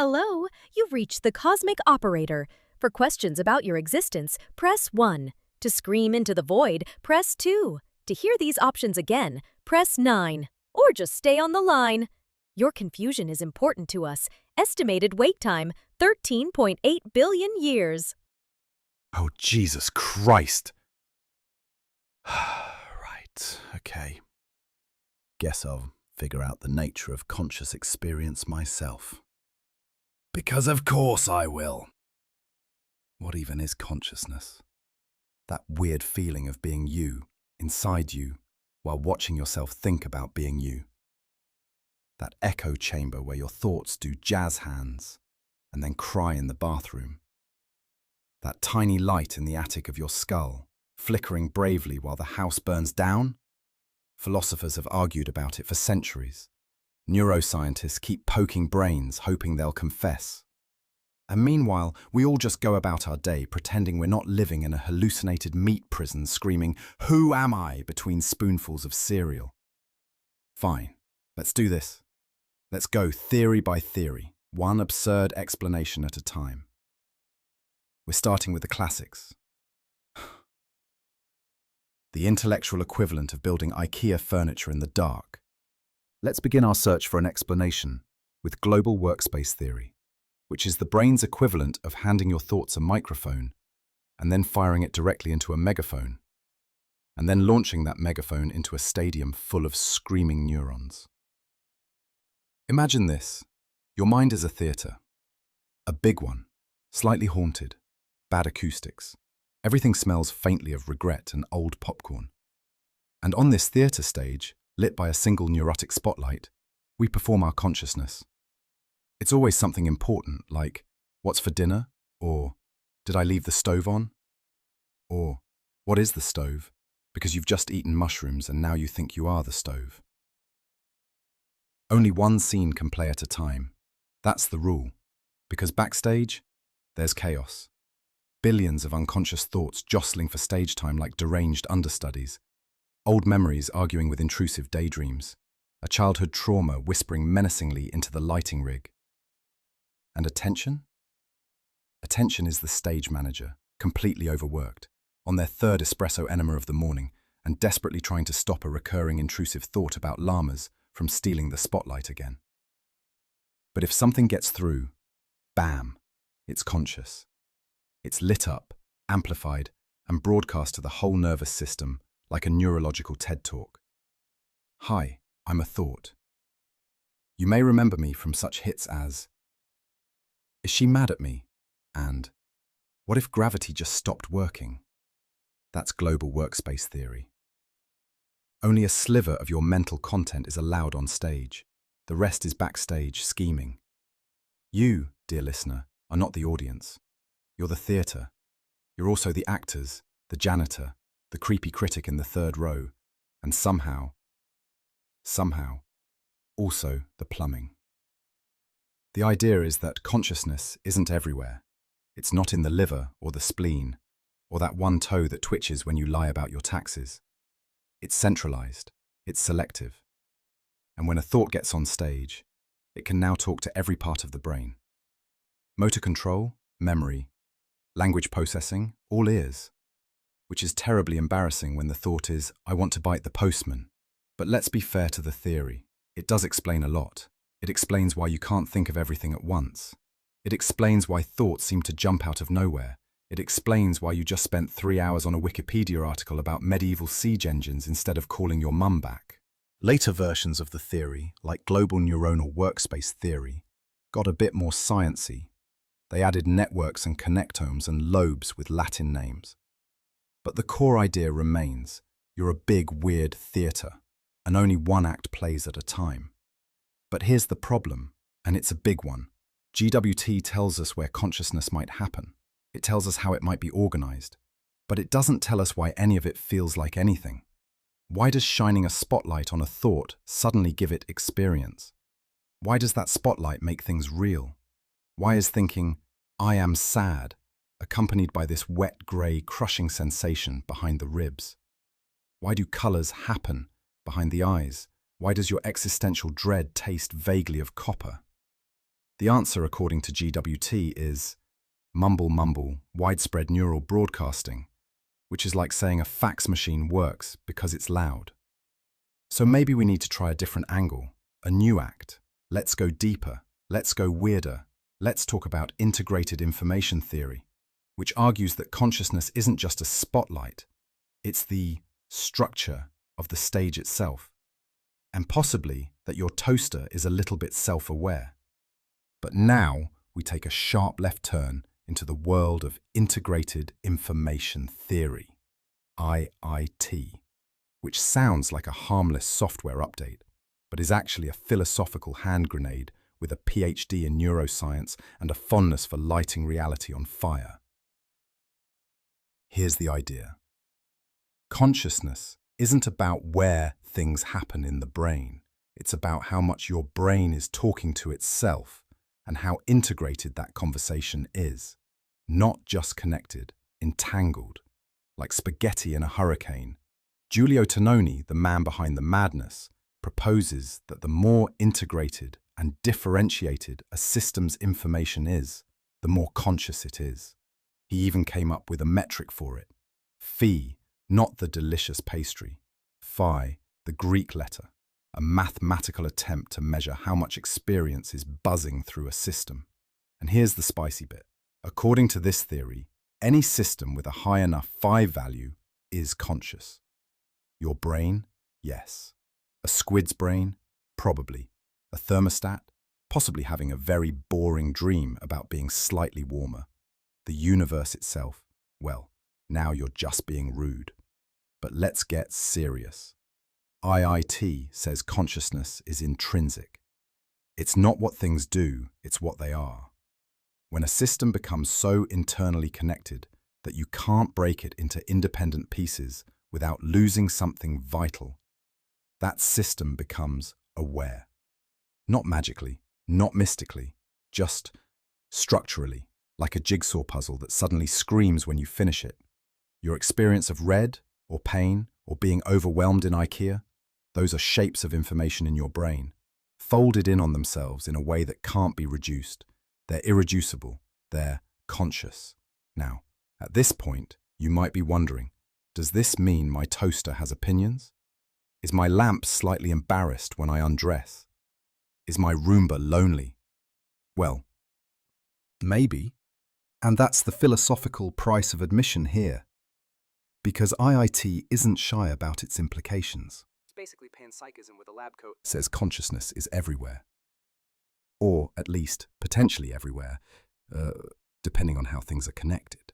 Hello, you've reached the Cosmic Operator. For questions about your existence, press 1. To scream into the void, press 2. To hear these options again, press 9. Or just stay on the line. Your confusion is important to us. Estimated wait time, 13.8 billion years. Oh, Jesus Christ. Right, okay. Guess I'll figure out the nature of conscious experience myself. Because of course I will. What even is consciousness? That weird feeling of being you, inside you, while watching yourself think about being you. That echo chamber where your thoughts do jazz hands and then cry in the bathroom. That tiny light in the attic of your skull, flickering bravely while the house burns down? Philosophers have argued about it for centuries. Neuroscientists keep poking brains, hoping they'll confess. And meanwhile, we all just go about our day pretending we're not living in a hallucinated meat prison screaming, "Who am I?" between spoonfuls of cereal. Fine, let's do this. Let's go theory by theory, one absurd explanation at a time. We're starting with the classics. The intellectual equivalent of building IKEA furniture in the dark. Let's begin our search for an explanation with Global Workspace Theory, which is the brain's equivalent of handing your thoughts a microphone and then firing it directly into a megaphone, and then launching that megaphone into a stadium full of screaming neurons. Imagine this. Your mind is a theatre. A big one, slightly haunted, bad acoustics. Everything smells faintly of regret and old popcorn. And on this theatre stage, lit by a single neurotic spotlight, we perform our consciousness. It's always something important, like, what's for dinner? Or, did I leave the stove on? Or, what is the stove? Because you've just eaten mushrooms and now you think you are the stove. Only one scene can play at a time. That's the rule. Because backstage, there's chaos. Billions of unconscious thoughts jostling for stage time like deranged understudies. Old memories arguing with intrusive daydreams. A childhood trauma whispering menacingly into the lighting rig. And attention? Attention is the stage manager, completely overworked, on their third espresso enema of the morning and desperately trying to stop a recurring intrusive thought about llamas from stealing the spotlight again. But if something gets through, bam, it's conscious. It's lit up, amplified, and broadcast to the whole nervous system like a neurological TED Talk. Hi, I'm a thought. You may remember me from such hits as, "Is she mad at me?" and "What if gravity just stopped working?" That's Global Workspace Theory. Only a sliver of your mental content is allowed on stage. The rest is backstage scheming. You, dear listener, are not the audience. You're the theatre. You're also the actors, the janitor, the creepy critic in the third row, and somehow, also the plumbing. The idea is that consciousness isn't everywhere. It's not in the liver or the spleen, or that one toe that twitches when you lie about your taxes. It's centralized, it's selective. And when a thought gets on stage, it can now talk to every part of the brain. Motor control, memory, language processing, all ears. Which is terribly embarrassing when the thought is, "I want to bite the postman." But let's be fair to the theory. It does explain a lot. It explains why you can't think of everything at once. It explains why thoughts seem to jump out of nowhere. It explains why you just spent 3 hours on a Wikipedia article about medieval siege engines instead of calling your mum back. Later versions of the theory, like Global Neuronal Workspace Theory, got a bit more sciencey. They added networks and connectomes and lobes with Latin names. But the core idea remains. You're a big, weird theatre, and only one act plays at a time. But here's the problem, and it's a big one. GWT tells us where consciousness might happen. It tells us how it might be organized. But it doesn't tell us why any of it feels like anything. Why does shining a spotlight on a thought suddenly give it experience? Why does that spotlight make things real? Why is thinking, "I am sad," accompanied by this wet, grey, crushing sensation behind the ribs? Why do colours happen behind the eyes? Why does your existential dread taste vaguely of copper? The answer, according to GWT, is mumble mumble, widespread neural broadcasting, which is like saying a fax machine works because it's loud. So maybe we need to try a different angle, a new act. Let's go deeper, let's go weirder. Let's talk about integrated information theory, which argues that consciousness isn't just a spotlight, it's the structure of the stage itself, and possibly that your toaster is a little bit self-aware. But now we take a sharp left turn into the world of integrated information theory, IIT, which sounds like a harmless software update, but is actually a philosophical hand grenade with a PhD in neuroscience and a fondness for lighting reality on fire. Here's the idea. Consciousness isn't about where things happen in the brain. It's about how much your brain is talking to itself and how integrated that conversation is. Not just connected, entangled, like spaghetti in a hurricane. Giulio Tononi, the man behind the madness, proposes that the more integrated and differentiated a system's information is, the more conscious it is. He even came up with a metric for it. Phi, not the delicious pastry. Phi, the Greek letter, a mathematical attempt to measure how much experience is buzzing through a system. And here's the spicy bit. According to this theory, any system with a high enough phi value is conscious. Your brain? Yes. A squid's brain? Probably. A thermostat? Possibly having a very boring dream about being slightly warmer. The universe itself? Well, now you're just being rude. But let's get serious. IIT says consciousness is intrinsic. It's not what things do, it's what they are. When a system becomes so internally connected that you can't break it into independent pieces without losing something vital, that system becomes aware. Not magically, not mystically, just structurally, like a jigsaw puzzle that suddenly screams when you finish it. Your experience of red, or pain, or being overwhelmed in IKEA, those are shapes of information in your brain, folded in on themselves in a way that can't be reduced. They're irreducible, they're conscious. Now, at this point, you might be wondering, does this mean my toaster has opinions? Is my lamp slightly embarrassed when I undress? Is my Roomba lonely? Well, maybe. And that's the philosophical price of admission here. Because IIT isn't shy about its implications. It's basically panpsychism with a lab coat. Says consciousness is everywhere. Or, at least, potentially everywhere, depending on how things are connected.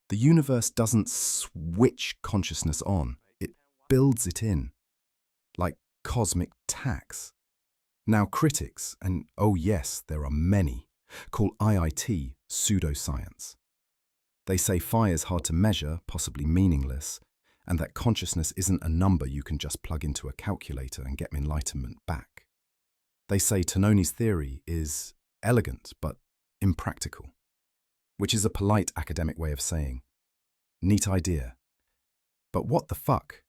The universe doesn't switch consciousness on, it builds it in, like cosmic tax. Now critics, and oh yes, there are many, call IIT pseudoscience. They say phi is hard to measure, possibly meaningless, and that consciousness isn't a number you can just plug into a calculator and get enlightenment back. They say Tononi's theory is elegant but impractical, which is a polite academic way of saying, neat idea, but what the fuck?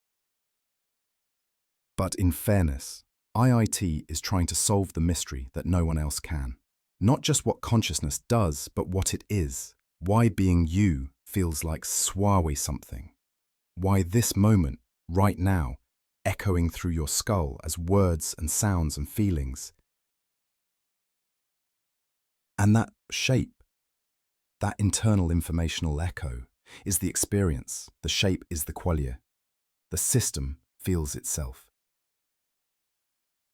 But in fairness, IIT is trying to solve the mystery that no one else can. Not just what consciousness does, but what it is. Why being you feels like swawe something. Why this moment, right now, echoing through your skull as words and sounds and feelings. And that shape, that internal informational echo, is the experience. The shape is the qualia. The system feels itself.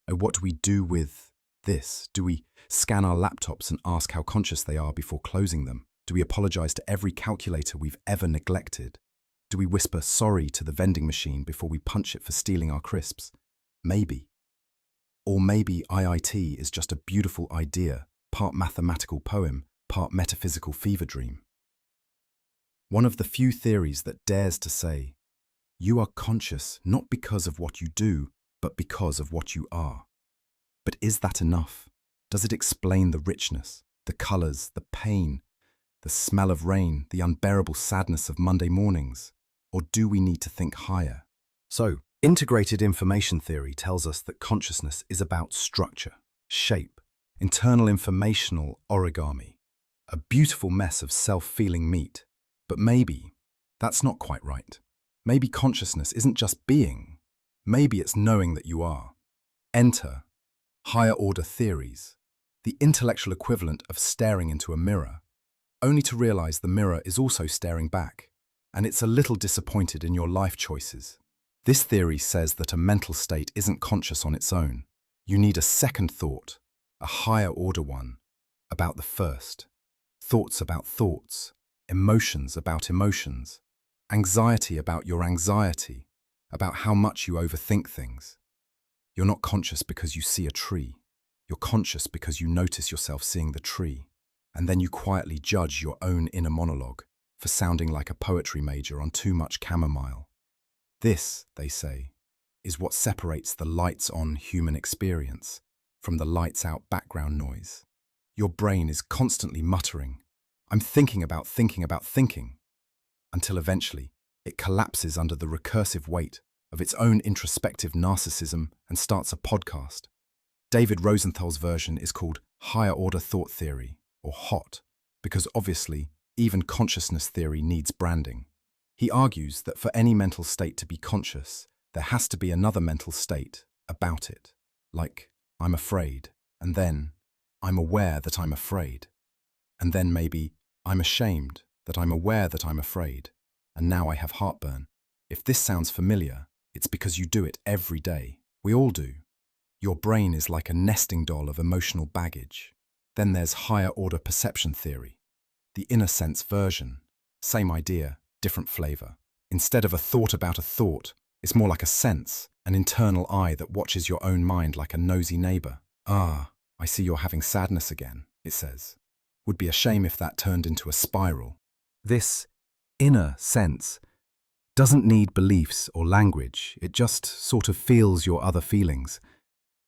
Oh, what do we do with this? Do we scan our laptops and ask how conscious they are before closing them? Do we apologize to every calculator we've ever neglected? Do we whisper sorry to the vending machine before we punch it for stealing our crisps? Maybe. Or maybe IIT is just a beautiful idea, part mathematical poem, part metaphysical fever dream. One of the few theories that dares to say, you are conscious not because of what you do, but because of what you are. But is that enough? Does it explain the richness, the colors, the pain, the smell of rain, the unbearable sadness of Monday mornings? Or do we need to think higher? So, integrated information theory tells us that consciousness is about structure, shape, internal informational origami, a beautiful mess of self-feeling meat. But maybe that's not quite right. Maybe consciousness isn't just being. Maybe it's knowing that you are. Enter higher-order theories, the intellectual equivalent of staring into a mirror, only to realize the mirror is also staring back, and it's a little disappointed in your life choices. This theory says that a mental state isn't conscious on its own. You need a second thought, a higher-order one, about the first. Thoughts about thoughts, emotions about emotions, anxiety about your anxiety, about how much you overthink things. You're not conscious because you see a tree. You're conscious because you notice yourself seeing the tree, and then you quietly judge your own inner monologue for sounding like a poetry major on too much chamomile. This, they say, is what separates the lights-on human experience from the lights-out background noise. Your brain is constantly muttering, "I'm thinking about thinking about thinking," until eventually it collapses under the recursive weight of its own introspective narcissism and starts a podcast. David Rosenthal's version is called Higher Order Thought Theory, or HOT, because obviously even consciousness theory needs branding. He argues that for any mental state to be conscious, there has to be another mental state about it, like I'm afraid, and then I'm aware that I'm afraid, and then maybe I'm ashamed that I'm aware that I'm afraid, and now I have heartburn. If this sounds familiar, it's because you do it every day. We all do. Your brain is like a nesting doll of emotional baggage. Then there's higher order perception theory, the inner sense version. Same idea, different flavor. Instead of a thought about a thought, it's more like a sense, an internal eye that watches your own mind like a nosy neighbor. "Ah, I see you're having sadness again," it says. Would be a shame if that turned into a spiral. This inner sense doesn't need beliefs or language. It just sort of feels your other feelings,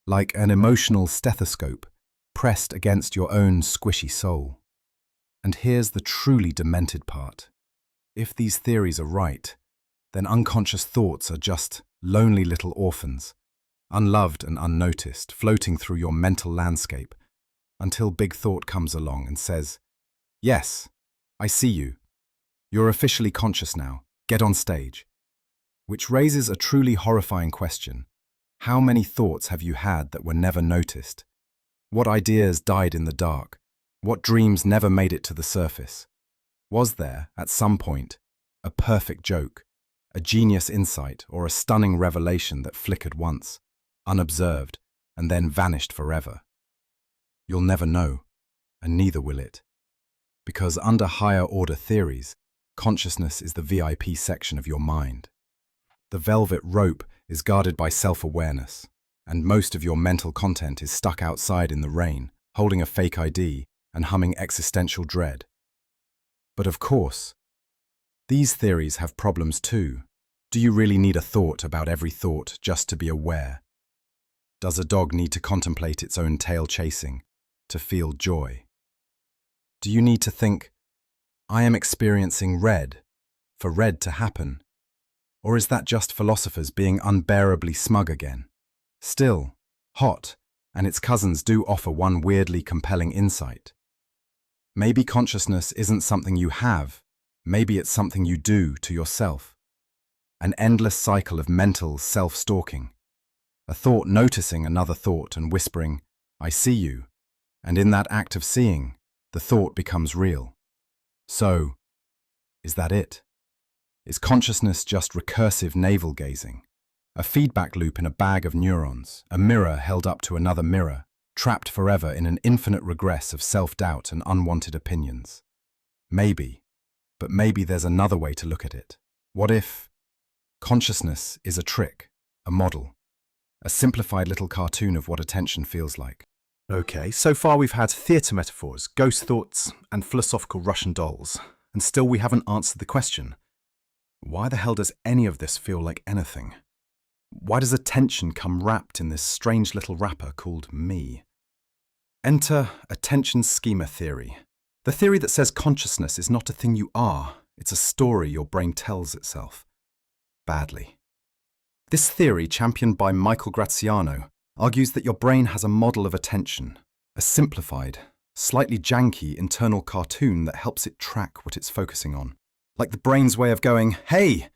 like an emotional stethoscope pressed against your own squishy soul. And here's the truly demented part. If these theories are right, then unconscious thoughts are just lonely little orphans, unloved and unnoticed, floating through your mental landscape, until big thought comes along and says, "Yes, I see you. You're officially conscious now. Get on stage." Which raises a truly horrifying question. How many thoughts have you had that were never noticed? What ideas died in the dark? What dreams never made it to the surface? Was there, at some point, a perfect joke, a genius insight, or a stunning revelation that flickered once, unobserved, and then vanished forever? You'll never know, and neither will it. Because under higher order theories, consciousness is the VIP section of your mind. The velvet rope is guarded by self-awareness, and most of your mental content is stuck outside in the rain, holding a fake ID and humming existential dread. But of course, these theories have problems too. Do you really need a thought about every thought just to be aware? Does a dog need to contemplate its own tail chasing to feel joy? Do you need to think, "I am experiencing red," for red to happen? Or is that just philosophers being unbearably smug again? Still, HOT and its cousins do offer one weirdly compelling insight. Maybe consciousness isn't something you have, maybe it's something you do to yourself. An endless cycle of mental self-stalking. A thought noticing another thought and whispering, "I see you," and in that act of seeing, the thought becomes real. So, is that it? Is consciousness just recursive navel-gazing? A feedback loop in a bag of neurons, a mirror held up to another mirror, trapped forever in an infinite regress of self-doubt and unwanted opinions? Maybe, but maybe there's another way to look at it. What if consciousness is a trick, a model, a simplified little cartoon of what attention feels like? Okay, so far we've had theatre metaphors, ghost thoughts, and philosophical Russian dolls, and still we haven't answered the question. Why the hell does any of this feel like anything? Why does attention come wrapped in this strange little wrapper called me? Enter attention schema theory. The theory that says consciousness is not a thing you are, it's a story your brain tells itself. Badly. This theory, championed by Michael Graziano, argues that your brain has a model of attention, A simplified, slightly janky internal cartoon that helps it track what it's focusing on. Like the brain's way of going, hey,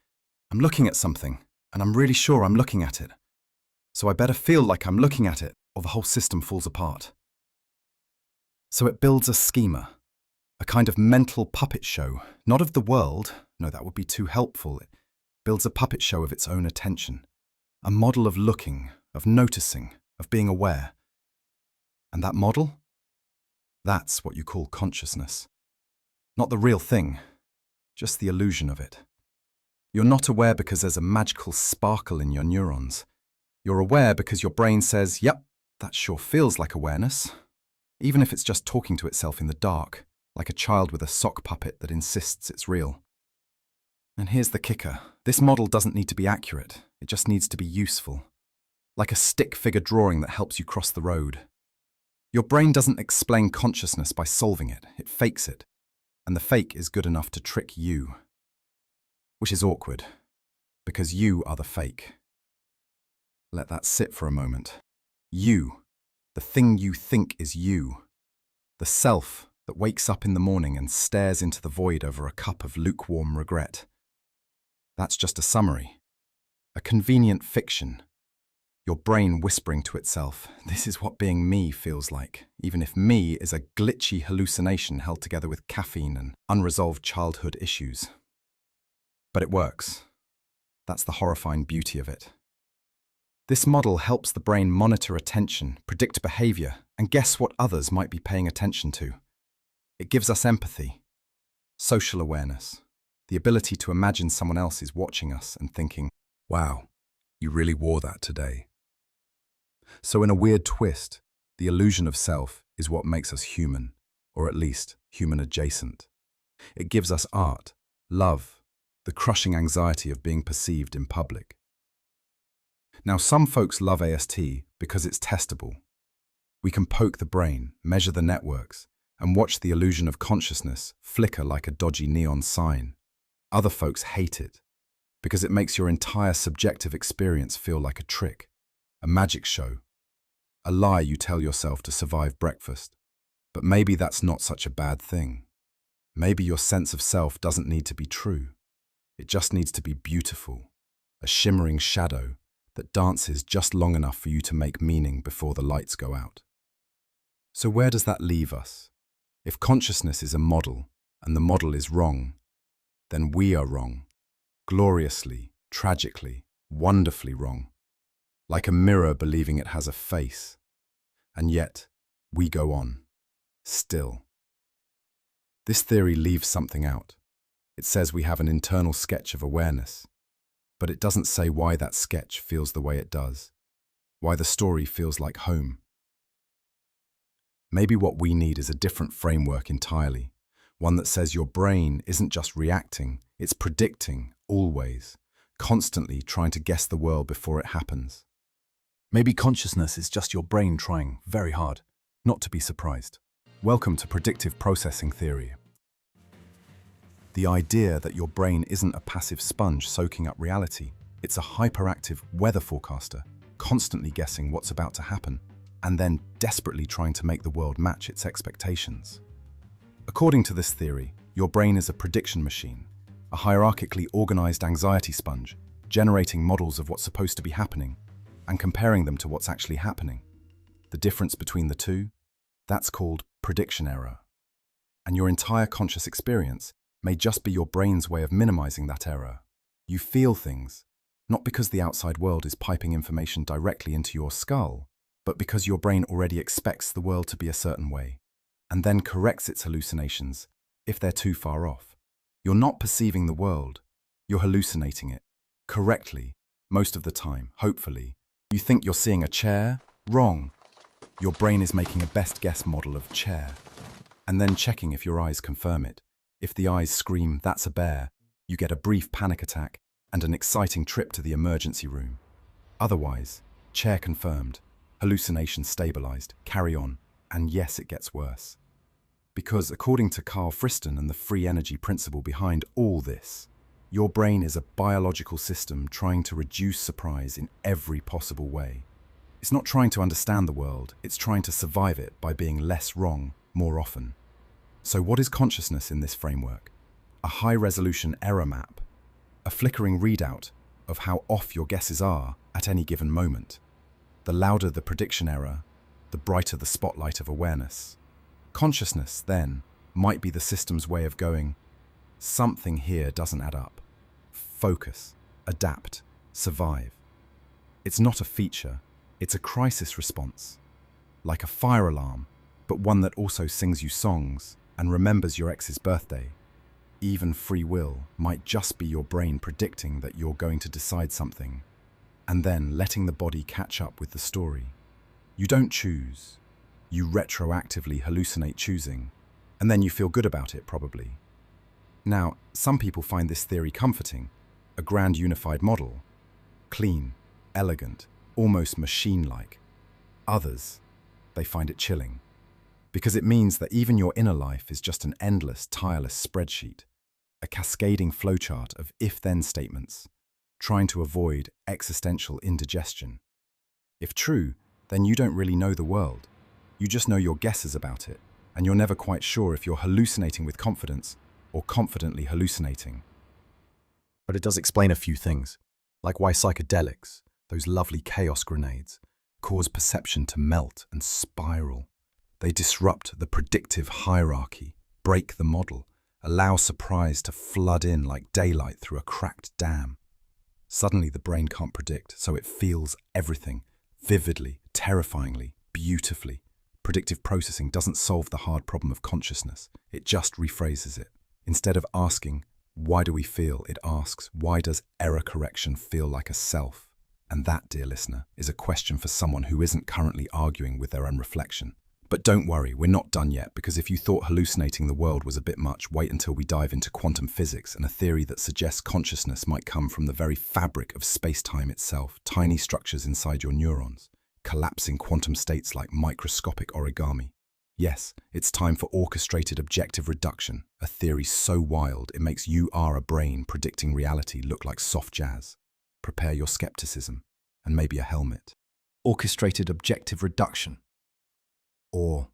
I'm looking at something, and I'm really sure I'm looking at it. So I better feel like I'm looking at it, or the whole system falls apart. So it builds a schema, a kind of mental puppet show, not of the world, no, that would be too helpful. It builds a puppet show of its own attention, a model of looking, of noticing, of being aware. And that model? That's what you call consciousness. Not the real thing, just the illusion of it. You're not aware because there's a magical sparkle in your neurons. You're aware because your brain says, yep, that sure feels like awareness, even if it's just talking to itself in the dark, like a child with a sock puppet that insists it's real. And here's the kicker. This model doesn't need to be accurate. It just needs to be useful. Like a stick figure drawing that helps you cross the road. Your brain doesn't explain consciousness by solving it. It fakes it. And the fake is good enough to trick you. Which is awkward, because you are the fake. Let that sit for a moment. You, the thing you think is you. The self that wakes up in the morning and stares into the void over a cup of lukewarm regret. That's just a summary. A convenient fiction. Your brain whispering to itself, this is what being me feels like, even if me is a glitchy hallucination held together with caffeine and unresolved childhood issues. But it works. That's the horrifying beauty of it. This model helps the brain monitor attention, predict behavior, and guess what others might be paying attention to. It gives us empathy, social awareness, the ability to imagine someone else is watching us and thinking, wow, you really wore that today. So in a weird twist, the illusion of self is what makes us human, or at least human adjacent. It gives us art, love, the crushing anxiety of being perceived in public. Now, some folks love AST because it's testable. We can poke the brain, measure the networks, and watch the illusion of consciousness flicker like a dodgy neon sign. Other folks hate it because it makes your entire subjective experience feel like a trick, a magic show, a lie you tell yourself to survive breakfast. But maybe that's not such a bad thing. Maybe your sense of self doesn't need to be true. It just needs to be beautiful, a shimmering shadow that dances just long enough for you to make meaning before the lights go out. So where does that leave us? If consciousness is a model, and the model is wrong, then we are wrong. Gloriously, tragically, wonderfully wrong. Like a mirror believing it has a face. And yet, we go on. Still. This theory leaves something out. It says we have an internal sketch of awareness. But it doesn't say why that sketch feels the way it does. Why the story feels like home. Maybe what we need is a different framework entirely. One that says your brain isn't just reacting, it's predicting, always, constantly trying to guess the world before it happens. Maybe consciousness is just your brain trying very hard not to be surprised. Welcome to predictive processing theory. The idea that your brain isn't a passive sponge soaking up reality, it's a hyperactive weather forecaster, constantly guessing what's about to happen, and then desperately trying to make the world match its expectations. According to this theory, your brain is a prediction machine, a hierarchically organized anxiety sponge, generating models of what's supposed to be happening and comparing them to what's actually happening. The difference between the two? That's called prediction error. And your entire conscious experience may just be your brain's way of minimizing that error. You feel things, not because the outside world is piping information directly into your skull, but because your brain already expects the world to be a certain way, and then corrects its hallucinations if they're too far off. You're not perceiving the world, you're hallucinating it. Correctly, most of the time, hopefully. You think you're seeing a chair? Wrong. Your brain is making a best guess model of chair, and then checking if your eyes confirm it. If the eyes scream, that's a bear, you get a brief panic attack and an exciting trip to the emergency room. Otherwise, chair confirmed, hallucination stabilized, carry on, and yes, it gets worse. Because according to Carl Friston and the free energy principle behind all this, your brain is a biological system trying to reduce surprise in every possible way. It's not trying to understand the world, it's trying to survive it by being less wrong more often. So what is consciousness in this framework? A high-resolution error map, a flickering readout of how off your guesses are at any given moment. The louder the prediction error, the brighter the spotlight of awareness. Consciousness, then, might be the system's way of going, something here doesn't add up. Focus, adapt, survive. It's not a feature, it's a crisis response. Like a fire alarm, but one that also sings you songs and remembers your ex's birthday. Even free will might just be your brain predicting that you're going to decide something, and then letting the body catch up with the story. You don't choose. You retroactively hallucinate choosing, and then you feel good about it, probably. Now, some people find this theory comforting, a grand unified model. Clean, elegant, almost machine-like. Others, they find it chilling, because it means that even your inner life is just an endless, tireless spreadsheet, a cascading flowchart of if-then statements, trying to avoid existential indigestion. If true, then you don't really know the world. You just know your guesses about it, and you're never quite sure if you're hallucinating with confidence or confidently hallucinating. But it does explain a few things, like why psychedelics, those lovely chaos grenades, cause perception to melt and spiral. They disrupt the predictive hierarchy, break the model, allow surprise to flood in like daylight through a cracked dam. Suddenly the brain can't predict, so it feels everything, vividly, terrifyingly, beautifully. Predictive processing doesn't solve the hard problem of consciousness, it just rephrases it. Instead of asking, why do we feel, it asks, why does error correction feel like a self? And that, dear listener, is a question for someone who isn't currently arguing with their own reflection. But don't worry, we're not done yet, because if you thought hallucinating the world was a bit much, wait until we dive into quantum physics and a theory that suggests consciousness might come from the very fabric of space-time itself, tiny structures inside your neurons, collapsing quantum states like microscopic origami. Yes, it's time for orchestrated objective reduction, a theory so wild it makes you are a brain predicting reality look like soft jazz. Prepare your skepticism, and maybe a helmet. Orchestrated objective reduction. Or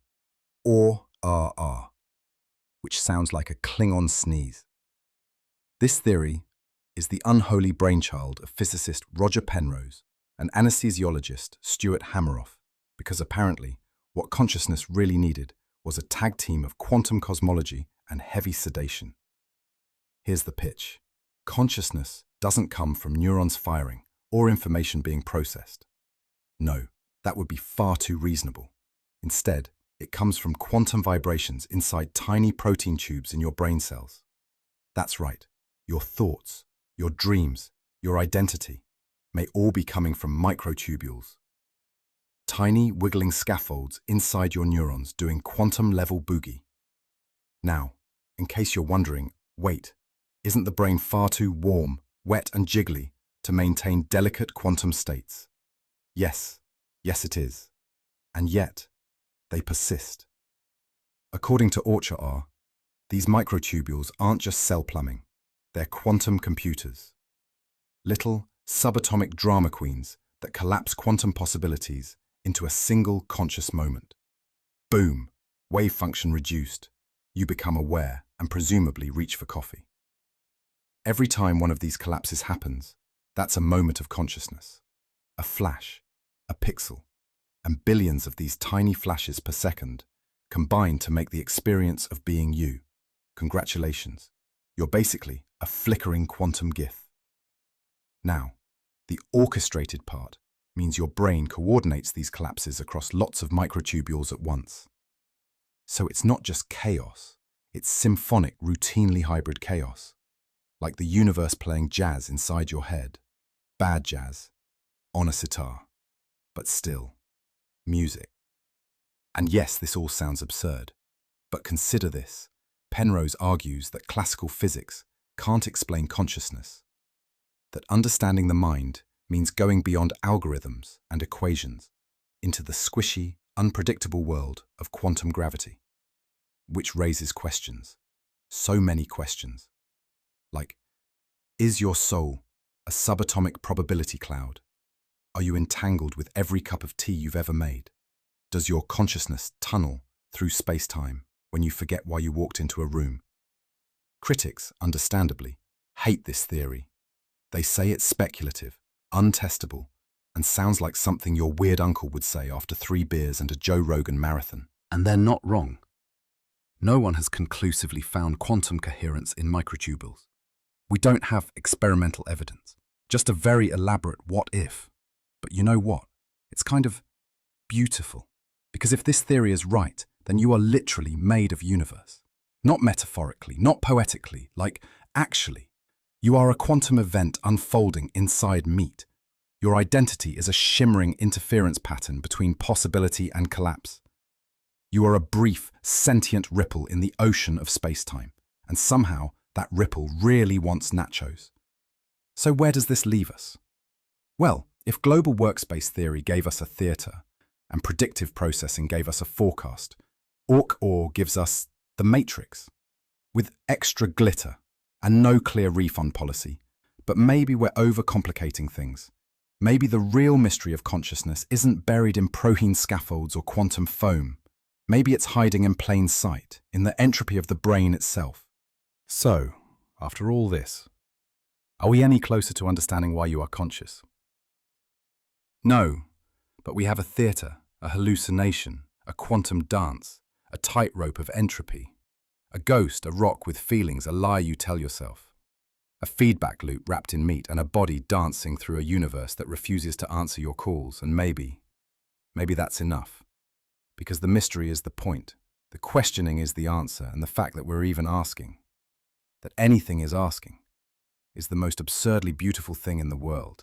which sounds like a Klingon sneeze. This theory is the unholy brainchild of physicist Roger Penrose and anesthesiologist Stuart Hameroff, because apparently what consciousness really needed was a tag team of quantum cosmology and heavy sedation. Here's the pitch. Consciousness doesn't come from neurons firing or information being processed. No, that would be far too reasonable. Instead, it comes from quantum vibrations inside tiny protein tubes in your brain cells. That's right, your thoughts, your dreams, your identity may all be coming from microtubules. Tiny wiggling scaffolds inside your neurons doing quantum-level boogie. Now, in case you're wondering, wait, isn't the brain far too warm, wet and jiggly to maintain delicate quantum states? Yes it is. And yet, they persist. According to Orcher, these microtubules aren't just cell plumbing, they're quantum computers. Little, subatomic drama queens that collapse quantum possibilities into a single conscious moment. Boom, wave function reduced. You become aware and presumably reach for coffee. Every time one of these collapses happens, that's a moment of consciousness. A flash, a pixel, and billions of these tiny flashes per second combine to make the experience of being you. Congratulations, you're basically a flickering quantum GIF. Now, the orchestrated part means your brain coordinates these collapses across lots of microtubules at once. So it's not just chaos, it's symphonic, routinely hybrid chaos, like the universe playing jazz inside your head. Bad jazz, on a sitar, but still, music. And yes, this all sounds absurd, but consider this. Penrose argues that classical physics can't explain consciousness, that understanding the mind means going beyond algorithms and equations into the squishy, unpredictable world of quantum gravity, which raises questions, so many questions, like, is your soul a subatomic probability cloud? Are you entangled with every cup of tea you've ever made? Does your consciousness tunnel through space-time when you forget why you walked into a room? Critics, understandably, hate this theory. They say it's speculative, untestable, and sounds like something your weird uncle would say after 3 beers and a Joe Rogan marathon. And they're not wrong. No one has conclusively found quantum coherence in microtubules. We don't have experimental evidence, just a very elaborate what if. But you know what? It's kind of beautiful. Because if this theory is right, then you are literally made of universe. Not metaphorically, not poetically, like actually. You are a quantum event unfolding inside meat. Your identity is a shimmering interference pattern between possibility and collapse. You are a brief, sentient ripple in the ocean of space-time, and somehow that ripple really wants nachos. So where does this leave us? Well, if global workspace theory gave us a theatre, and predictive processing gave us a forecast, Orc-Or gives us the Matrix, with extra glitter and no clear refund policy. But maybe we're overcomplicating things. Maybe the real mystery of consciousness isn't buried in protein scaffolds or quantum foam. Maybe it's hiding in plain sight, in the entropy of the brain itself. So, after all this, are we any closer to understanding why you are conscious? No, but we have a theatre, a hallucination, a quantum dance, a tightrope of entropy, a ghost, a rock with feelings, a lie you tell yourself, a feedback loop wrapped in meat, and a body dancing through a universe that refuses to answer your calls. And maybe that's enough. Because the mystery is the point, the questioning is the answer, and the fact that we're even asking, that anything is asking, is the most absurdly beautiful thing in the world.